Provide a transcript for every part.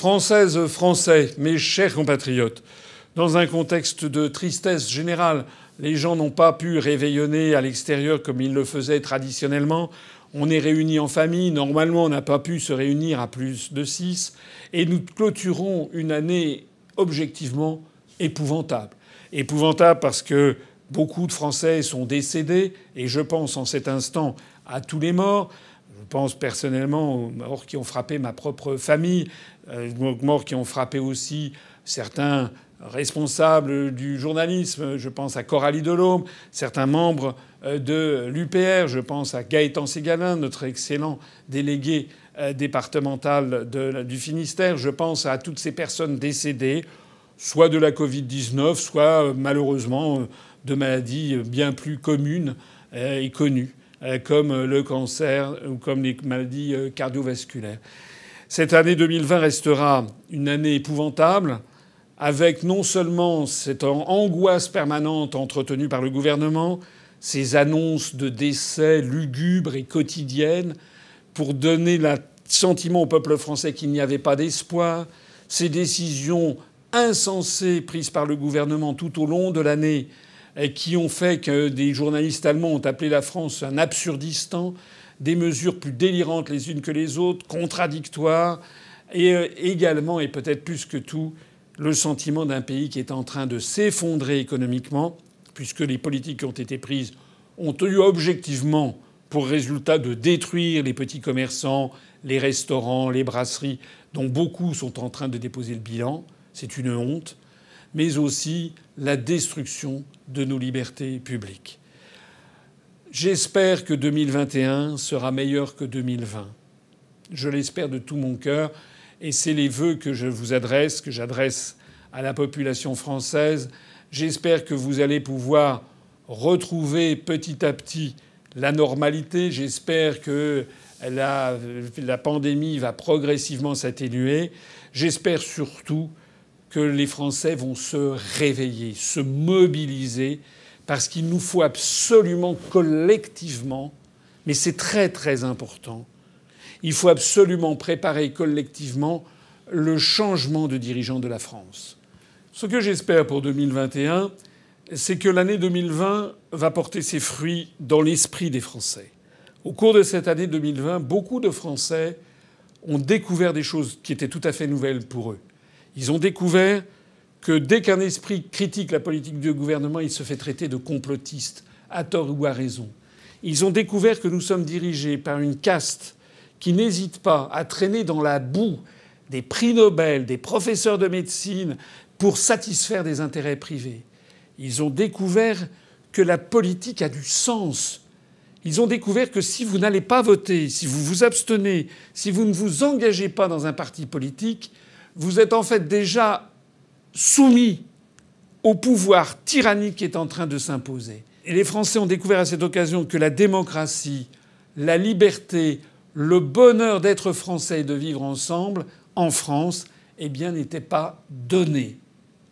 Françaises, Français, mes chers compatriotes, dans un contexte de tristesse générale, les gens n'ont pas pu réveillonner à l'extérieur comme ils le faisaient traditionnellement. On est réunis en famille. Normalement, on n'a pas pu se réunir à plus de 6. Et nous clôturons une année objectivement épouvantable. Épouvantable parce que beaucoup de Français sont décédés. Et je pense en cet instant à tous les morts. Je pense personnellement aux morts qui ont frappé ma propre famille, aux morts qui ont frappé aussi certains responsables du journalisme. Je pense à Coralie Delhomme, certains membres de l'UPR. Je pense à Gaëtan Ségalin, notre excellent délégué départemental du Finistère. Je pense à toutes ces personnes décédées, soit de la Covid-19, soit malheureusement de maladies bien plus communes et connues, comme le cancer ou comme les maladies cardiovasculaires. Cette année 2020 restera une année épouvantable, avec non seulement cette angoisse permanente entretenue par le gouvernement, ces annonces de décès lugubres et quotidiennes pour donner le sentiment au peuple français qu'il n'y avait pas d'espoir, ces décisions insensées prises par le gouvernement tout au long de l'année qui ont fait que des journalistes allemands ont appelé la France un absurdistan, des mesures plus délirantes les unes que les autres, contradictoires, et également, et peut-être plus que tout, le sentiment d'un pays qui est en train de s'effondrer économiquement, puisque les politiques qui ont été prises ont eu objectivement pour résultat de détruire les petits commerçants, les restaurants, les brasseries, dont beaucoup sont en train de déposer le bilan. C'est une honte. Mais aussi la destruction de nos libertés publiques. J'espère que 2021 sera meilleur que 2020. Je l'espère de tout mon cœur. Et c'est les vœux que je vous adresse, que j'adresse à la population française. J'espère que vous allez pouvoir retrouver petit à petit la normalité. J'espère que la pandémie va progressivement s'atténuer. J'espère surtout que les Français vont se réveiller, se mobiliser, parce qu'il nous faut absolument collectivement, mais c'est très très important, il faut absolument préparer collectivement le changement de dirigeant de la France. Ce que j'espère pour 2021, c'est que l'année 2020 va porter ses fruits dans l'esprit des Français. Au cours de cette année 2020, beaucoup de Français ont découvert des choses qui étaient tout à fait nouvelles pour eux. Ils ont découvert que dès qu'un esprit critique la politique du gouvernement, il se fait traiter de complotiste, à tort ou à raison. Ils ont découvert que nous sommes dirigés par une caste qui n'hésite pas à traîner dans la boue des prix Nobel, des professeurs de médecine, pour satisfaire des intérêts privés. Ils ont découvert que la politique a du sens. Ils ont découvert que si vous n'allez pas voter, si vous vous abstenez, si vous ne vous engagez pas dans un parti politique, vous êtes en fait déjà soumis au pouvoir tyrannique qui est en train de s'imposer. Et les Français ont découvert à cette occasion que la démocratie, la liberté, le bonheur d'être français et de vivre ensemble en France, eh bien, n'était pas donné.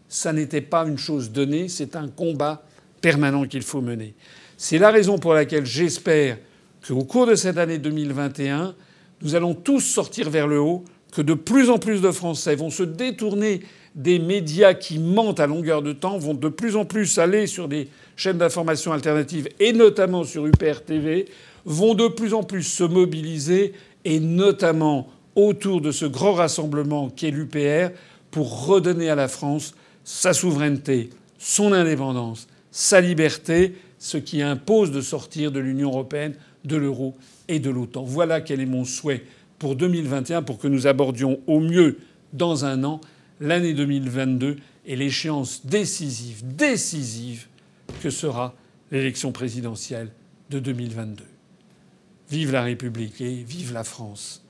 Ça n'était pas une chose donnée, c'est un combat permanent qu'il faut mener. C'est la raison pour laquelle j'espère qu'au cours de cette année 2021, nous allons tous sortir vers le haut, que de plus en plus de Français vont se détourner des médias qui mentent à longueur de temps, vont de plus en plus aller sur des chaînes d'information alternatives, et notamment sur UPR TV, vont de plus en plus se mobiliser, et notamment autour de ce grand rassemblement qu'est l'UPR, pour redonner à la France sa souveraineté, son indépendance, sa liberté, ce qui impose de sortir de l'Union européenne, de l'euro et de l'OTAN. Voilà quel est mon souhait pour 2021, pour que nous abordions au mieux dans un an l'année 2022 et l'échéance décisive que sera l'élection présidentielle de 2022. Vive la République et vive la France!